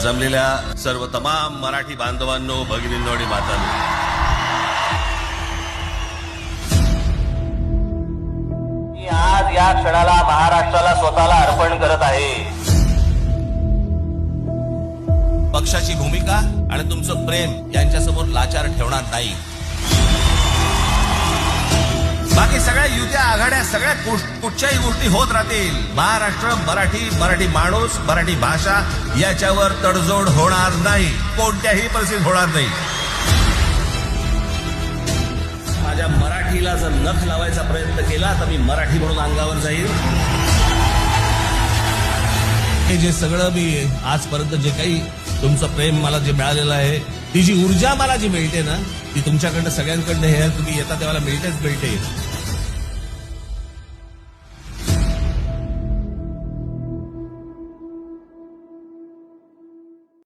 जमलेल्या सर्व तमाम मराठी बांधवांनो, भगिनींनो आणि मातांनो, मी आज या क्षणाला महाराष्ट्राला स्वतःला अर्पण करत आहे. पक्षाची भूमिका आणि तुमचं प्रेम यांच्यासमोर लाचार ठेवणार नाही. बाकी सगळ्या युत्या आघाड्या सगळ्या कुठच्याही गोष्टी होत राहतील. महाराष्ट्र, मराठी माणूस, मराठी भाषा याच्यावर तडजोड होणार नाही, कोणत्याही परिस्थितीत होणार नाही. माझ्या मराठीला जर नख लावायचा प्रयत्न केला तर मी मराठी म्हणून अंगावर जाईल. हे जे सगळं मी आजपर्यंत जे काही तुमचं प्रेम मला जे मिळालेलं आहे, ती जी ऊर्जा मला जी मिळते ना, ती तुमच्याकडनं सगळ्यांकडनं हे तुम्ही येता तेव्हा मिळते.